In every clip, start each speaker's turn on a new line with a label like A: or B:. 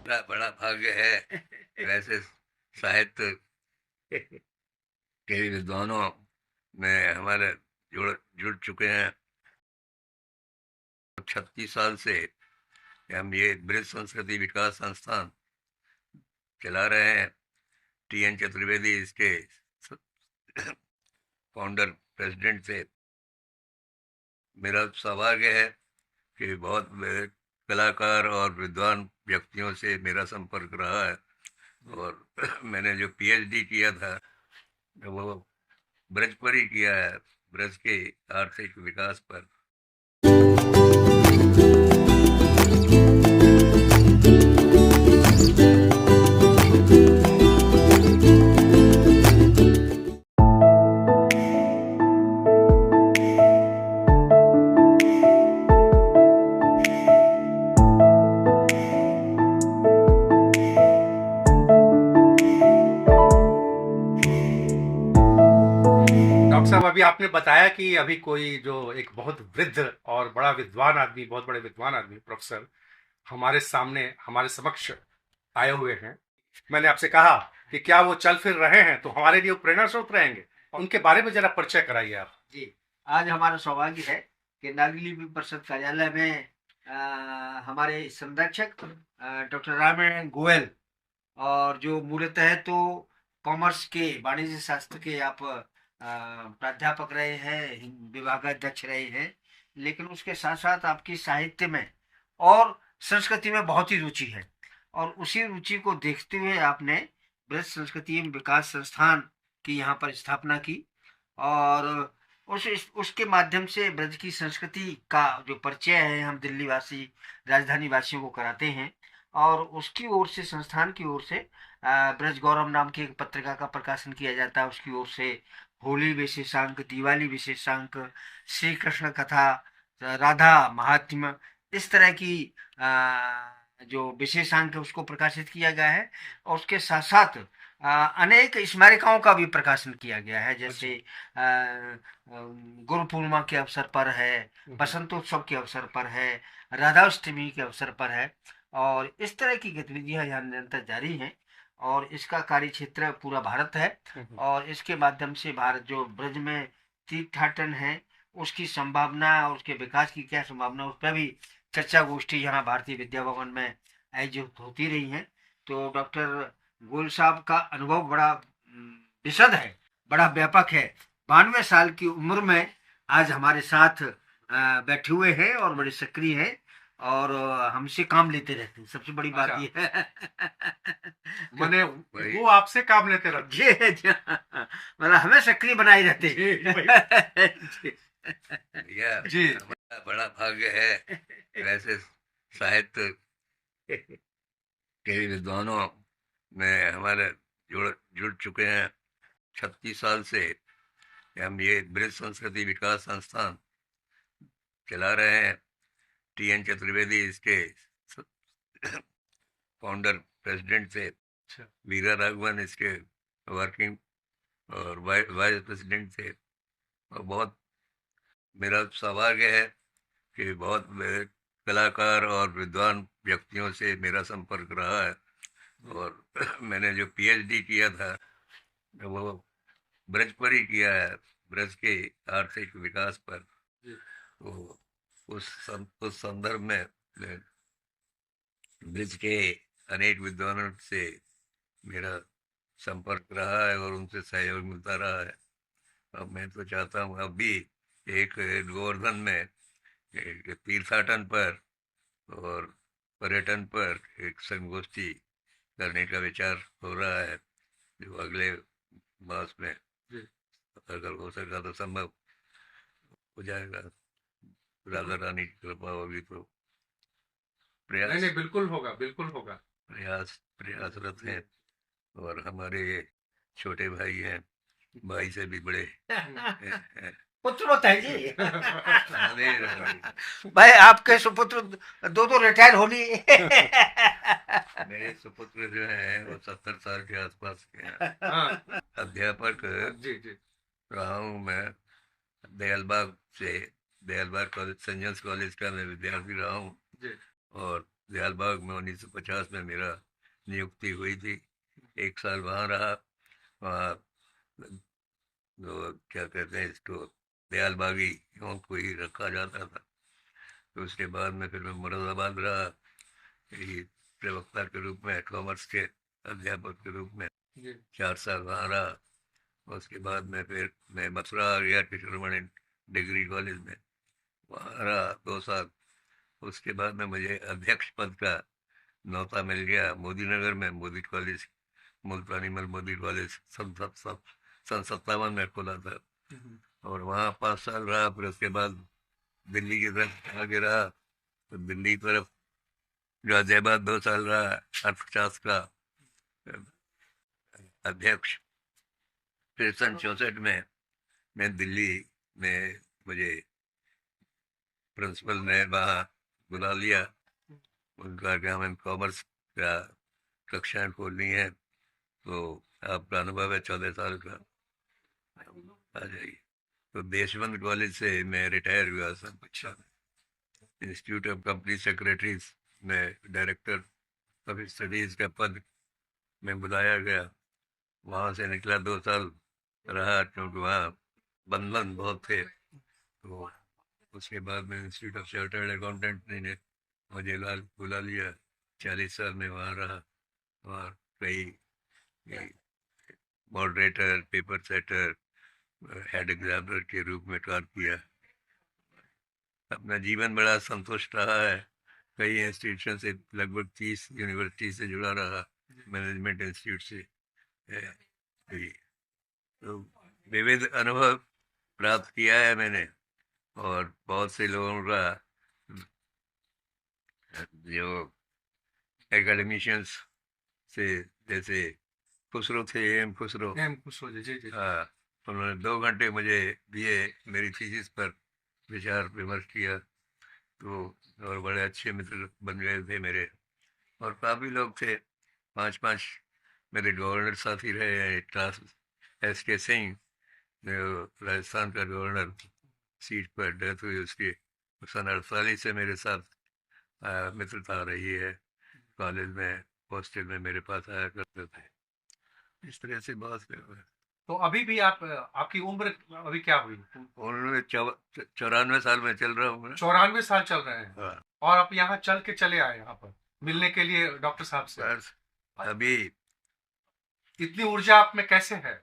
A: बड़ा बड़ा भाग्य है। वैसे साहित्य के विद्वानों में हमारे जुड़ जुड़ चुके हैं। 36 साल से हम ये ब्रज संस्कृति विकास संस्थान चला रहे हैं। टी.एन. चतुर्वेदी इसके फाउंडर प्रेसिडेंट थे। मेरा सौभाग्य है कि बहुत कलाकार और विद्वान व्यक्तियों से मेरा संपर्क रहा है। और मैंने जो पीएचडी किया था वो ब्रज पर ही किया है, ब्रज के आर्थिक विकास पर।
B: डॉक्टर साहब, अभी आपने बताया कि अभी कोई जो एक बहुत वृद्ध और बड़ा विद्वान आदमी, बहुत बड़े विद्वान आदमी प्रोफेसर हमारे सामने, हमारे समक्ष आए हुए हैं। मैंने आपसे कहा कि क्या वो चल फिर रहे हैं तो हमारे लिए प्रेरणा स्रोत रहेंगे। उनके बारे में जरा परिचय कराइए आप।
C: जी, आज हमारा सौभाग्य है कि नागलिपि परिषद कार्यालय में हमारे संरक्षक डॉक्टर रामायण गोयल, और जो मूलतः तो कॉमर्स के, वाणिज्य शास्त्र के आप प्राध्यापक रहे हैं, विभागाध्यक्ष रहे हैं, लेकिन उसके साथ साथ आपकी साहित्य में और संस्कृति में बहुत ही रुचि है, और उसी रुचि को देखते हुए आपने ब्रज संस्कृति विकास संस्थान की यहाँ पर स्थापना की, और उसके माध्यम से ब्रज की संस्कृति का जो परिचय है हम दिल्ली वासी, राजधानी वासियों को कराते हैं। और उसकी ओर से, संस्थान की ओर से ब्रज गौरव नाम की एक पत्रिका का प्रकाशन किया जाता है। उसकी ओर से होली विशेषांक, दिवाली विशेषांक, श्री कृष्ण कथा, राधा महात्म्य, इस तरह की जो विशेषांक है उसको प्रकाशित किया गया है। और उसके साथ साथ अनेक स्मारिकाओं का भी प्रकाशन किया गया है, जैसे गुरु पूर्णिमा के अवसर पर है, बसंतोत्सव के अवसर पर है, राधाष्टमी के अवसर पर है, और इस तरह की गतिविधियां यहाँ निरंतर जारी हैं। और इसका कार्य क्षेत्र पूरा भारत है, और इसके माध्यम से भारत जो ब्रज में तीर्थाटन है उसकी संभावना और उसके विकास की क्या संभावना, उस पर भी चर्चा गोष्ठी यहाँ भारतीय विद्या भवन में आयोजित होती रही है। तो डॉक्टर गोयल साहब का अनुभव बड़ा विशद है, बड़ा व्यापक है। 92 साल की उम्र में आज हमारे साथ बैठे हुए हैं और बड़े सक्रिय हैं, और हमसे काम लेते रहते हैं। सबसे बड़ी बात ये है।
B: मैंने वो आपसे काम लेते रहते
C: जी, मतलब हमें सक्रिय बनाए रहते हैं।
A: यह
B: जी।
A: हमारा बड़ा भाग्य है। वैसे साहित्य के विद्वानों में हमारे जुड़ चुके हैं। 36 साल से हम ये ब्रज संस्कृति विकास संस्थान चला रहे हैं। टी.एन. चतुर्वेदी इसके फाउंडर प्रेसिडेंट थे। वीरा राघवन इसके वर्किंग और वाइस प्रेसिडेंट थे। और बहुत मेरा सौभाग्य है कि बहुत कलाकार और विद्वान व्यक्तियों से मेरा संपर्क रहा है। और मैंने जो पीएचडी किया था वो ब्रज पर ही किया है, ब्रज के आर्थिक विकास पर। तो उस संदर्भ में ब्रज के अनेक विद्वानों से मेरा संपर्क रहा है और उनसे सहयोग मिलता रहा है। अब मैं तो चाहता हूँ अब भी एक गोवर्धन में एक तीर्थाटन पर और पर्यटन पर एक संगोष्ठी करने का विचार हो रहा है, जो अगले मास में अगर हो सका तो संभव हो जाएगा। राधा रानी की कृपा होगी तो प्रयास
B: नहीं, बिल्कुल होगा, बिल्कुल होगा।
A: प्रयासरत हैं। और हमारे ये छोटे भाई हैं, भाई से भी बड़े
C: पुत्र होता है जी।
A: अरे
C: भाई आपके सुपुत्र दो रिटायर होनी।
A: मेरे सुपुत्र जो हैं वो 70 साल के आसपास के हैं।
B: हाँ,
A: अध्यापक
B: जी जी।
A: रहा हूँ मैं दयालबाग से। Dayalbagh college, Saint John's College का मैं विद्यार्थी रहा हूँ।
B: जी।
A: और दयालबाग में 1950 में मेरा नियुक्ति हुई थी। 1 साल वहाँ रहा। वहाँ क्या कहते हैं इसको, दयालबागी को ही रखा जाता था। तो उसके बाद में फिर मैं मुरादाबाद रहा, यही प्रवक्ता के रूप में, कॉमर्स के अध्यापक के रूप में 4 साल वहाँ रहा। उसके बाद में फिर मैं मथुरा आ गया, किशोरमणि डिग्री कॉलेज में, वहाँ रहा 2 साल। उसके बाद में मुझे अध्यक्ष पद का न्योता मिल गया मोदी नगर में, मोदी कॉलेज, मुल्तानी मल मोदी कॉलेज सन 57 में खोला था। और वहाँ 5 साल रहा। फिर उसके बाद दिल्ली की तरफ आगे रहा, तो दिल्ली की तरफ गाजियाबाद 2 साल रहा, अर्थशास्त्र का अध्यक्ष। फिर सन 64 में मैं दिल्ली में, मुझे प्रिंसिपल ने वहाँ बुला लिया। उनका कि हमें कॉमर्स का कक्षाएं खोलनी है, तो आपका अनुभव है 14 साल का, आ जाइए। तो देशबंद कॉलेज से मैं रिटायर हुआ सन 55 में। इंस्टीट्यूट ऑफ कंपनी सेक्रेटरीज में डायरेक्टर ऑफ स्टडीज का पद में बुलाया गया। वहाँ से निकला, 2 साल रहा, क्योंकि वहाँ बंधन बहुत थे। तो उसके बाद में इंस्टीट्यूट ऑफ चार्टर्ड अकाउंटेंट ने मुझे बुला लिया। 40 साल में वहाँ रहा। वहाँ कई moderator, paper setter, head examiner के रूप में कार्य किया। अपना जीवन बड़ा संतुष्ट रहा है। कई इंस्टीट्यूशन से, लगभग 30 यूनिवर्सिटी से जुड़ा रहा, मैनेजमेंट इंस्टीट्यूट से है। तो विविध अनुभव प्राप्त किया है मैंने, और बहुत से लोगों का, जो एकेडमिशियंस से, जैसे खुसरो थे, खुसरो,
B: खुशरो जी जी जी।
A: हाँ, उन्होंने 2 घंटे मुझे दिए मेरी थीसिस पर विचार विमर्श किया। तो और बड़े अच्छे मित्र बन गए थे मेरे। और काफ़ी लोग थे, 5-5 मेरे गवर्नर साथी रहे हैं। क्लास SK सिंह, जो राजस्थान का गवर्नर, सीट पर डेथ हुई उसकी, सन 48 से मेरे साथ मित्रता रही है। कॉलेज में, हॉस्टल में मेरे पास आया करते थे। इस तरह से बहुत से हुए।
B: तो अभी भी आप, आपकी उम्र अभी क्या हुई?
A: उन्होंने 94 साल में चल रहा हूँ मैं।
B: 94 साल चल रहे हैं।
A: हाँ,
B: और आप यहाँ चल के चले आए यहाँ पर मिलने के लिए डॉक्टर साहब से।
A: बस अभी
B: इतनी ऊर्जा आप में कैसे है?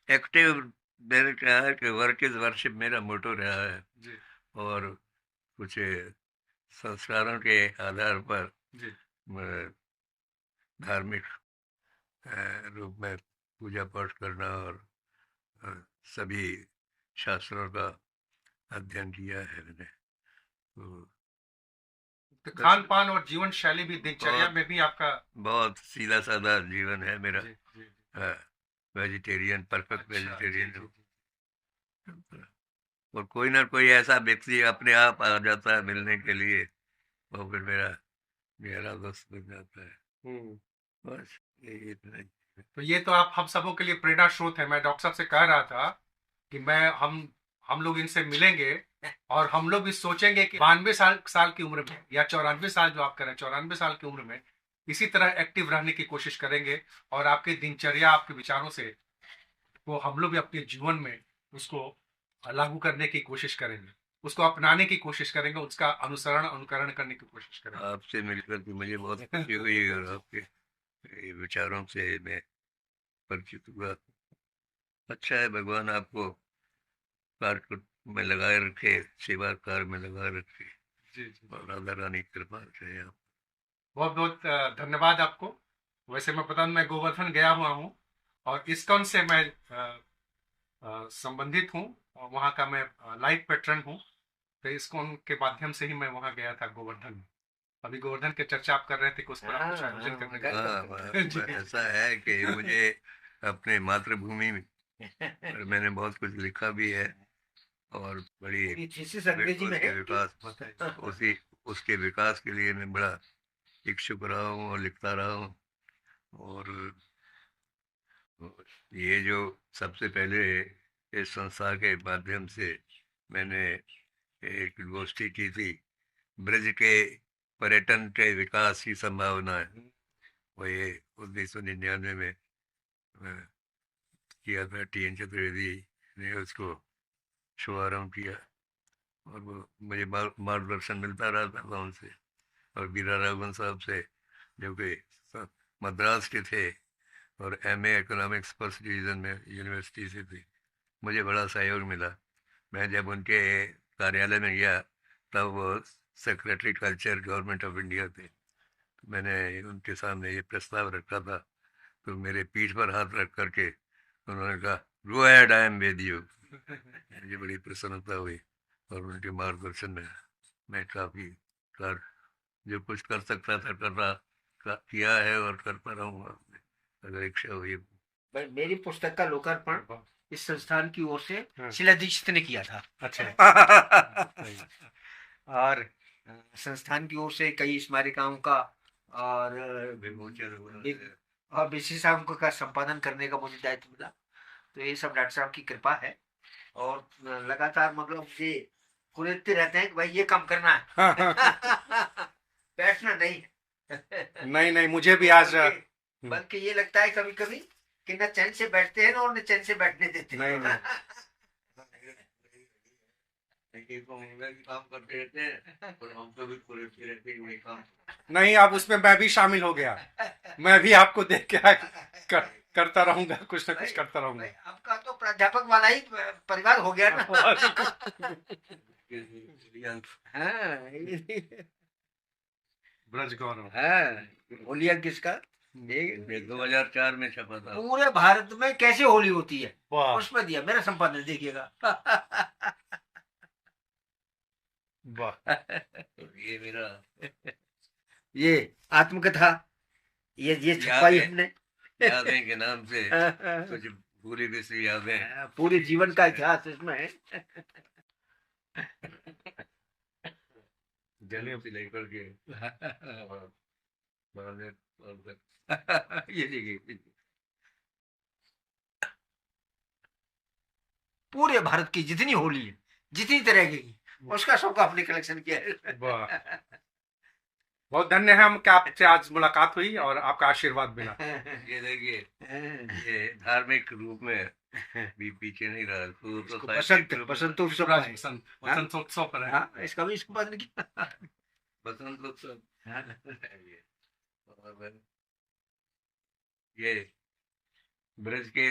A: एक्टिव, मैंने कहा है कि वर्क इज वर्शिप मेरा मोटो रहा है।
B: जी
A: और कुछ संस्कारों के आधार पर
B: जी
A: मैं धार्मिक रूप में पूजा पाठ करना, और अ, सभी शास्त्रों का अध्ययन किया है मैंने। तो
B: तो खान पान और जीवन शैली भी, दिनचर्या
A: बहुत
B: में भी आपका?
A: बहुत सीधा साधा जीवन है मेरा।
B: जी जी
A: वेजिटेरियन, परफेक्ट
B: अच्छा, जी
A: वेजिटेरियन
B: जी
A: हूँ।
B: जी।
A: और कोई ना कोई ऐसा व्यक्ति अपने आप आ जाता है मिलने के लिए, वो फिर मेरा गहरा दोस्त बन जाता है।
B: हम्म।
A: बस यही इतना ही।
B: तो ये तो आप हम सबों के लिए प्रेरणा स्रोत है। मैं डॉक्टर साहब से कह रहा था कि हम लोग इनसे मिलेंगे, और हम लोग भी सोचेंगे कि 92 साल की उम्र में, या 94 साल जो आप करें, 94 साल की उम्र में इसी तरह एक्टिव रहने की कोशिश करेंगे। और आपके दिनचर्या, आपके विचारों से वो हम लोग भी अपने जीवन में उसको लागू करने की कोशिश करेंगे, उसको अपनाने की कोशिश करेंगे, उसका अनुकरण करने की कोशिश करेंगे।
A: आपसे मिलकर के मुझे बहुत खुशी हुई, और आपके ये विचारों से मैं परिचित हुआ। अच्छा है, भगवान आपको कार्य में लगाए रखे, सेवा कार्य में लगाए रखे,
B: जी जी।
A: और राधा रानी की कृपा से आप।
B: बहुत बहुत धन्यवाद आपको। वैसे मैं पता, मैं गोवर्धन गया हुआ हूँ, और इस्कॉन से मैं संबंधित हूँ, और वहाँ का मैं लाइफ पैटर्न हूँ। तो इस्कॉन के माध्यम से ही मैं वहाँ गया था, गोवर्धन में। अभी गोवर्धन की चर्चा आप कर रहे थे कि उस पर आप कुछ आयोजन करने का।
A: ऐसा है कि मुझे अपने मातृभूमि में, और मैंने बहुत कुछ लिखा भी है, और बड़ी
C: थीसिस अंग्रेजी में
A: उसके
C: है।
A: विकास, उसके विकास के लिए मैं बड़ा इच्छुक रहा हूँ और लिखता रहा हूँ। और ये जो सबसे पहले इस संस्था के माध्यम से मैंने एक गोष्ठी की थी, ब्रज के पर्यटन के विकास की संभावना है, वो ये 1999 में किया था। TN चतुर्वेदी ने उसको शुभारंभ किया और वो मुझे मार्गदर्शन मिलता रहता था उनसे, और बीरा राघवन साहब से, जो कि मद्रास के थे और MA इकोनॉमिक्स फर्स्ट डिवीज़न में यूनिवर्सिटी से थे। मुझे बड़ा सहयोग मिला। मैं जब उनके कार्यालय में गया तब वो secretary culture government of India थे। तो मैंने उनके सामने ये प्रस्ताव रखा था, तो मेरे पीठ पर हाथ रख करके उन्होंने कहा, go ahead, I am with you. मुझे बड़ी प्रसन्नता हुई और उनके मार्गदर्शन में मैं काफ़ी जो कुछ कर सकता था किया है और करता रहूँगा अगर इच्छा हुई।
C: मेरी पुस्तक का लोकार्पण इस संस्थान की ओर से
B: हाँ।
C: शीला दीक्षित ने किया था।
B: अच्छा।
C: और संस्थान की ओर से कई स्मारिकाओं का और विशेषांकों का संपादन करने का मुझे दायित्व मिला। तो ये सब डॉक्टर साहब की कृपा है और लगातार मतलब मुझे कुरेदते रहते हैं कि भाई ये काम करना है। बैठना नहीं
B: नहीं नहीं, मुझे भी आज
C: बल्कि ये लगता है कभी कभी कि न चैन से बैठते हैं और न चैन से बैठने देते हैं।
B: नहीं
A: काम करते रहते हैं और हमको भी कुरेदते रहते हैं काम।
B: नहीं, अब उसमें मैं भी शामिल हो गया। मैं भी आपको देख के करता रहूंगा, कुछ ना कुछ करता रहूंगा।
C: आपका तो प्राध्यापक वाला ही परिवार हो गया ना।
B: ब्रज गौरव।
C: होलिया किसका?
A: 2004 में छपा था।
C: पूरे भारत में कैसे होली होती है
B: वाह
C: उसमें दिया, मेरा संपादन देखिएगा।
B: वाह।
A: ये मेरा
C: ये आत्मकथा ये छपाई हमने
A: यादें के नाम से कुछ पूरी विषय यादें,
C: पूरे जीवन का इतिहास इसमें है।
A: जन्म से लेकर के
C: ये देखिए पूरे भारत की जितनी होली है, जितनी तरह की, उसका सबका अपने कलेक्शन किया है।
B: वाह, बहुत धन्य है हम कि आपसे आज मुलाकात हुई और आपका आशीर्वाद मिला।
A: ये देखिए, ये धार्मिक रूप में भी पीछे नहीं रहा। तो
C: बसंतोत्सव
B: पर है।
C: हाँ, इसका भी इसको बदल किया।
A: बसंतोत्सव और ये ब्रज के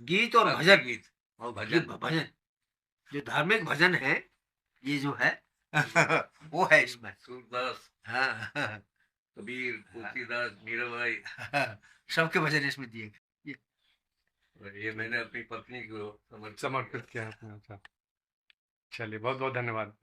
C: गीत और भजन,
A: गीत और
C: भजन जो धार्मिक भजन है, ये जो है वो है इसमें।
A: सूरदास,
C: हाँ,
A: कबीर, तुलसीदास, मीराबाई,
C: सबके भजन इसमें दिए गए।
A: ये मैंने अपनी पत्नी को
B: समर्पित किया। अच्छा, चलिए, बहुत बहुत धन्यवाद।